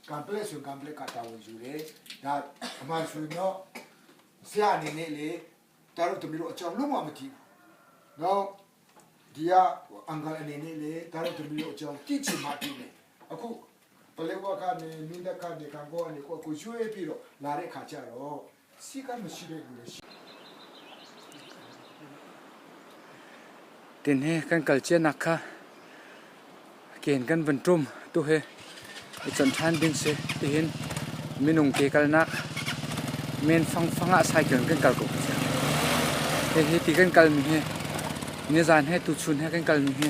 การเปลี่ยนส่วนการเปลี่ยนการตาวอยู่เลยแต่มาส่วนเนาะเสียนี่เนี่ยเลยแต่เราต้องมีรู้จักรู้ว่ามันที่เนาะเดียอังกฤษนี่เลยแต่เราต้องมีรู้จักที่ชิมาที่เลยอะคูเปลี่ยนว่าการเนี่ยมินดาการเนี่ยการก็อันนี้ก็ช่วยพี่เราลาเรขาจ้าเราสิการไม่ใช่เรื่องเลย tin he kan culture nakha ken kan vantrum tu he chan than ding se tin minung ke kal nak men fanga cycle kan kal ko he ti kan kal mi he ne zan he tu chun he kan kal mi he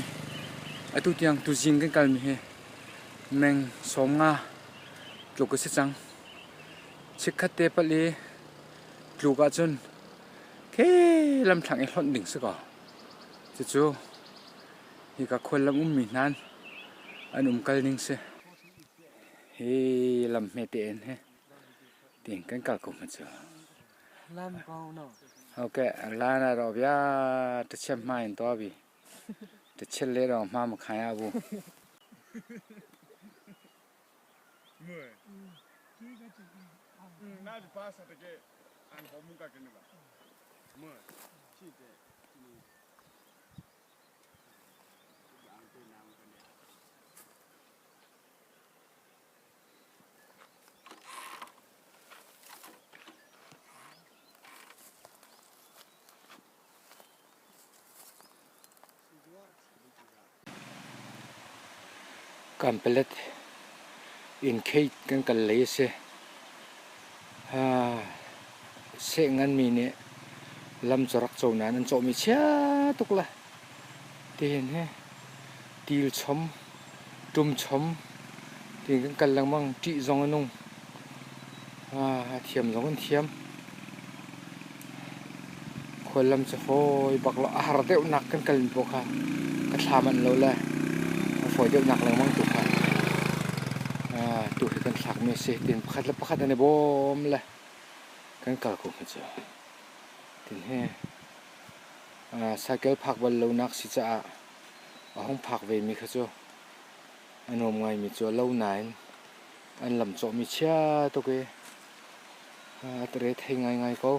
atu tiang tu jing kan kal mi he meng som nga tlu ko se chang chikhat te pali tlu ka chun ke lam thang e hlon ding se ko chu hi ka khol lam mi nan an kal ning se hi lam me te en he ting kan kal ko ma chu lam pau no okay la na ro bya te chem mai to bi te chel le ro ma ma khai a bu mười na di passa te an homu ka ke ni ba mười chi te kan pelet in kate kan kal le se ha se ngan mi ne lam chorak chau nan an chaw mi cha tukla ten he til chom tum chom tin kan kal lang mang ti zong anung thiam zong an thiam khol lam cha hoi baklo har deuh nak kan kal po kha ka thlaman lo la foi deuh nak lang mang tu kha tu he kan thak me se tin pakhat ane bom la kan kal ko cha tin he cycle phak bal lo nak si cha ahong phak ve mi kha chu anom ngai mi chu lo nain an lam chaw mi cha to ke tre thei ngai ko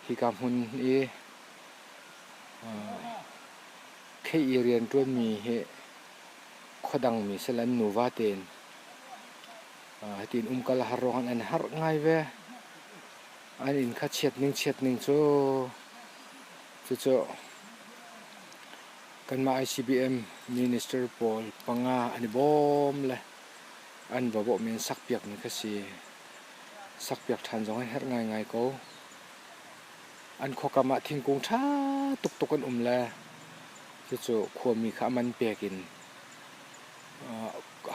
hi kam hun e khei irian tuan mi he khodang mi selan nuwa ten tin kal harong an har ngai ve an in kha chet ning chu kan ma ICBM minister Paul panga ani bom la an bo min sak piak ni kha si sak piak than jong her ngai ko an khokama thingkung tha tuk an la chu khomi kha man pekin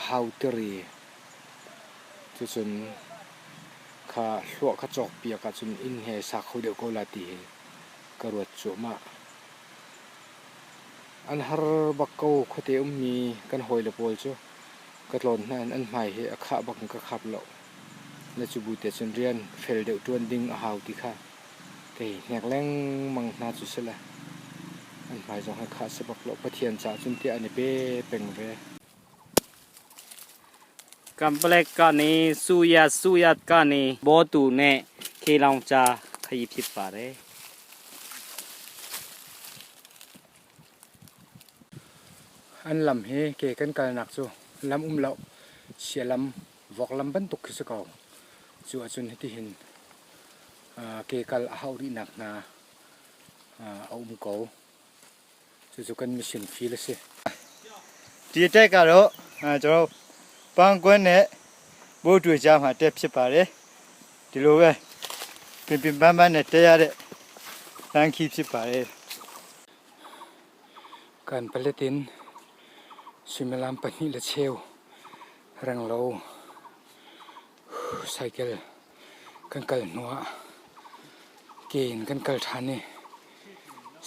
how teri chun kha hlo kha chok pia ka chun in he sa khode ko la ti karwat chu ma an har bakko khote mi kan hoile pol chu katlon nan an mai he akha bak ka khap lo la chu bu te chun rian fel deuh tuan ding a hau ti kha ke nek leng mang na chu sela an mai jong ha kha se bak lo pathian cha chun ti ani pe peng ve complex ka ni suyat ka ni bo tu ne khelong cha khai phit pa re an lam he ke kan kal nak chu lam lo sia lam vok lam ban tuk se ko chu achun heti hin ke kal a hauri nak na ko chu kan mission feel se ဒီတက်ကတော့ကျွန်တော်ပန်းကွန်းနဲ့ဘိုးတွေကြားမှာတက်ဖြစ်ပါတယ်ဒီလိုပဲပင်ပန်းပန်းနဲ့တက်ရတဲ့လမ်းခီးဖြစ်ပါတယ် kan paletin simelam pani la cheu rang lo cycle kan kal nuwa ken kan kal thane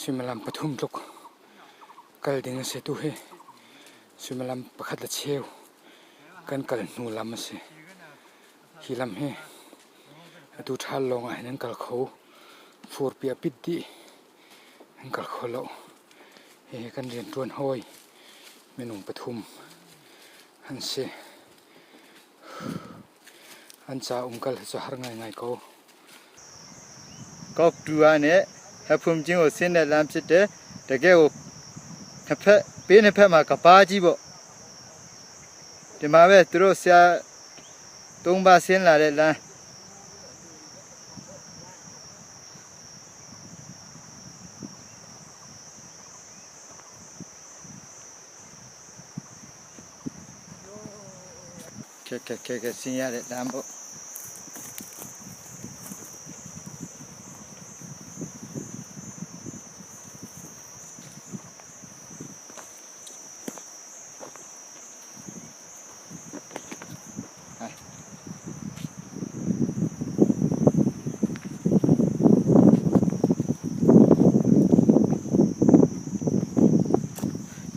simelam pathum tuk kal ding se tu he simelam pakhat la cheu kan kal nu lam se hilam he atu thal long a nan kal kho for pia pitti an kal kholo he kan rian tuan hoi menung pathum han se อันจะกัลจะหาง่ายๆก็ดูอันนี้ถ้าผมจริงว่าเส้นในลำสิเดแต่แกว่าถ้าเป็นเพื่อมากับป้าจีบเดี๋ยวมาเวทรู้เสียตรงบ้านเส้นละเด็ดละแค่สิ่งอย่างเด็ดลำบ่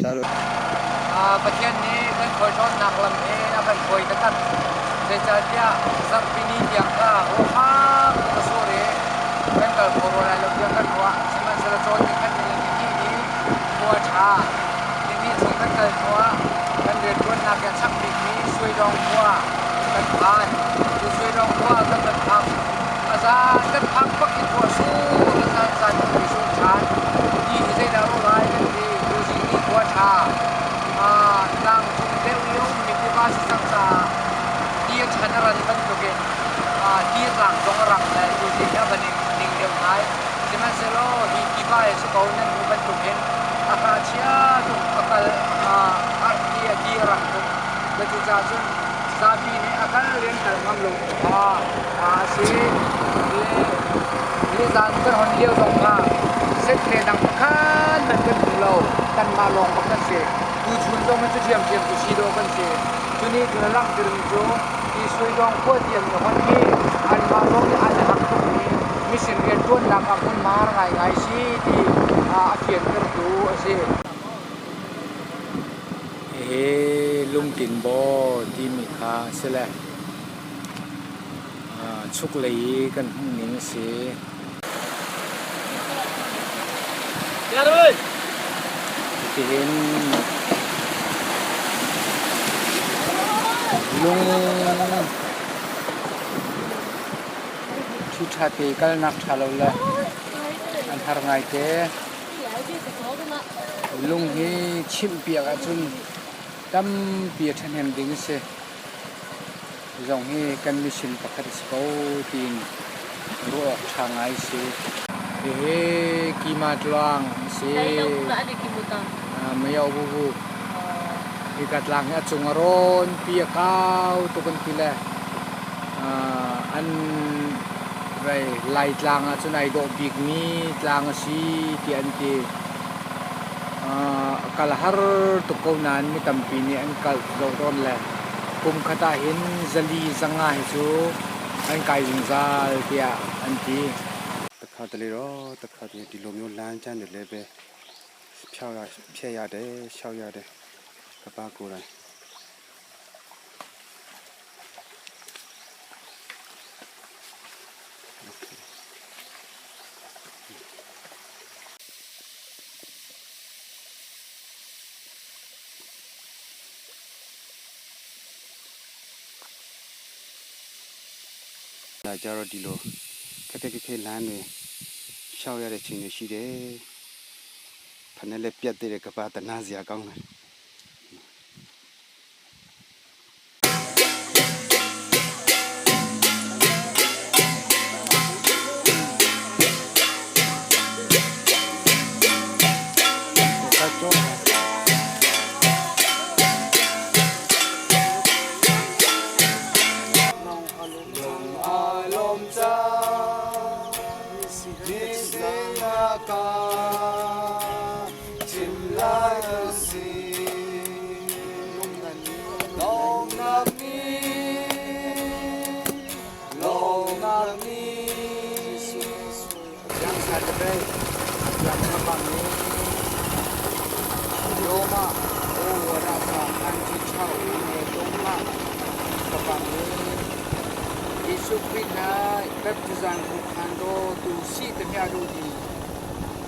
จ้าลูกประเทศนี้เป็นคนชนหนักลำเองนะเป็นคนกันเดชะเดียสักปีนี้ยังก็โอ้ฮ่าก็สู้เลยเป็นกับโควิดแล้วยังกันว่าที่มันจะโจมตีกันในที่นี้มัวช้าที่นี่ถูกกันเกิดว่ากันเดือดร้อนหนักอย่างชักปีนี้ช่วยรองว่ากันผ่านช่วยรองว่ากันพักอาจารย์กันพักพักอีกว่าสู้อาจารย์สั่งไปสู้ชาที่ได้ดาวร้ายกันดีดูสิ่งนี้ว่าช้าดังจุดเดียวมีที่บ้านสังสารที่ชนะรันบันทุกเองที่หลังตรงหลังเลยดูสิครับวันนี้นิ่งเดียวหายที่มันเซโลที่บ้านสุขาวนั้นบันทุกเองอากาศเชียตุกอากาศที่หลังตรงบันทุกจาจุนซาบีนี่อากาศเรียนกันมั่งลงสิเลจานกันคนเดียวตรงเซ็ตเลดังคันมันเป็นของเรากันมาลองกันเสียดูชุนตรงมันจะเทียมดูชีโดกันเสียชุนี่คือร่างกระดูกที่ช่วยรองขั้วเทียมกับคนนี้อันมาลองอันหักตรงนี้มิสินเรียนต้นดังกับคนมาไงสิที่เขียนกระดูกสิลุงตินโบที่มีค่าเสียแล้วชุกเลยกันห้องนี้สิเดี๋ยวเลยที่เห็นลุงชุดชาติกันนักชาลเลยอันทารไงเต้ลุงที่ชิมเปียกจุนตั้มเปียกทันเห็นดิ้งสิจงให้กันมิชินปกติสกูตีนรู้ออกทางไอสิกีมาตลังสิไม่เอาบุบikat langnya cungaron pia kau tukun pila an rai light langa chunai do big ni tlanga si ti an ti kalhar to ko nan mi tampi ni an kal do ron la kum khata hin zali zanga hi chu an kai jing zal tia an ti takha tale ro takha ti di lo myo lan chan de le be phya ya de shao ya deกระปากูเลยလာကြတော့ဒီလိုခက်ခက်ခဲခဲလမ်းတွေရှောက်ရတဲ့ချိန်တွေရှိတယ်ဖနဲ့လည်းပြတ်တဲ့ကပ္ပတနာစရာကောင်းတယ်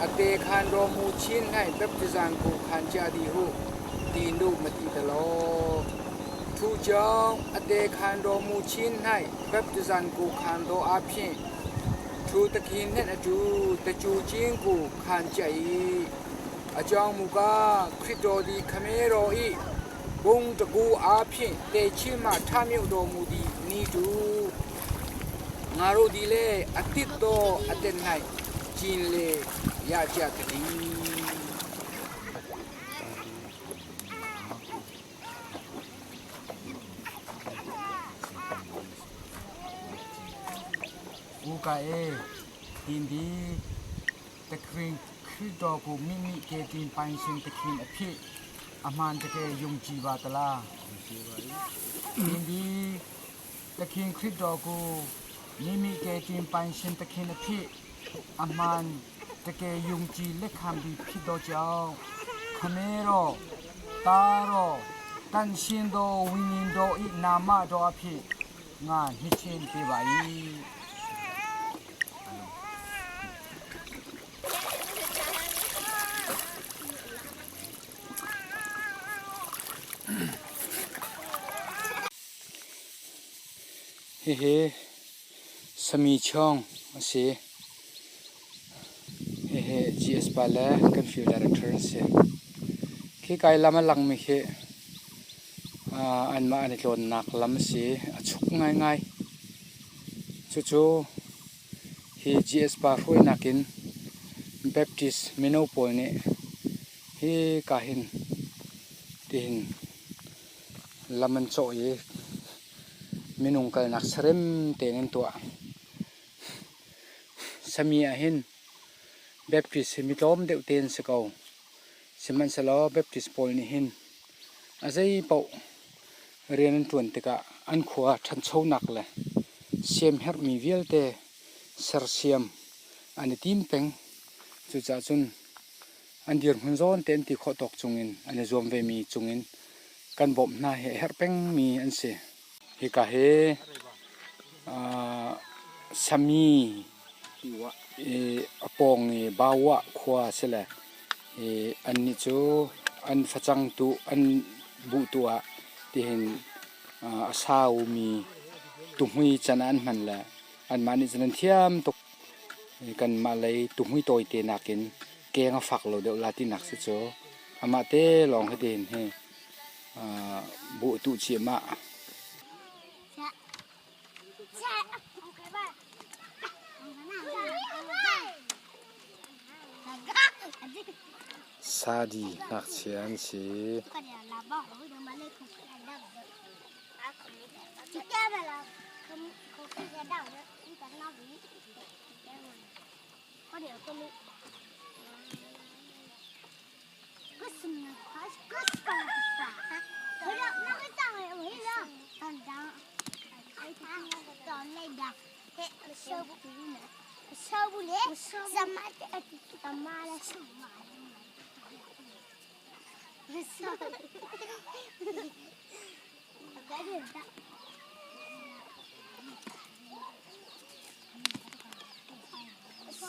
Ate khan ro mu chin hai baptizan ko khan cha di hu tin du mati ta lo ทูจองอเตคันโดมูชินให้แบบตุซันกูคันโดอาเพียทูตะกินเน็ตจูตะจูจิงกูคันใจอาจองมูกาคริโตดีคาเมโรอีบงตะกูอาเพียเตชิมาทามิวโดมูดีนีดูงาโรดีเลอติโตอเตนไนจินเลยาจากดี กูกาเอทีนดีตะคริงคือดอกูมิเกตีนไปชินตะคริงอภิอามันตะเกยุงจีบาตลาทีนดีตะคริงคือดอกูมิเกตีนไปชินตะคริงอภิอามันตะเกยุงจีเล็กคำบีพิดอเจ้าคเมโรตาโรตันชินโดวินินโดอีนามาโดอภิงานฮิชินเปบาย เฮ้สมีช่องเสียเฮ้ GS ปาเลกันฟิวดาร์เทอร์เสียที่ไกลลำมันหลังไม่เฮ้อันมาอันนี้โดนหนักลำเสียชุกง่ายจู่เฮ้ GS ปาฟุ้ยนักินเบปติสมิโนโปลเนี่ยเฮ้กาหินดินลำมันโจยมินุงกัลนักสริมเตนินตัวสมีอาหินเบปติสมิตอมเดวเตนสกาวสมันสลอเบปติสโพลนิหินอาศัยเป่าเรียนตัวนติกะอันขวาทันโชนักเลยเสียมเฮร์มีเวลเตเซอร์เซียมอันนี้ทีมเป็งจุดจ้าจุนอันเดียร์มันโซนเต็นที่ขอตกจงอินอันนี้รวมเวมีจงอินกันบ่มน่าเฮร์เป็งมีอันเสียฮิกาเฮสามีอปองบ่าวะขวาเสละอันนี้จูอันฟัจังตุอันบุตัวที่เห็นอาสาวมีตุ่มหุยจันอันมันละอันมันนี่จันเทียมตกกันมาเลยตุ่มหุยตัวเตนักินเกงฝักเราเดี๋ยวลาตินักสิโจอามาเตลองให้เด่นให้บุตุเชียมาซาดีนักเชียนสิ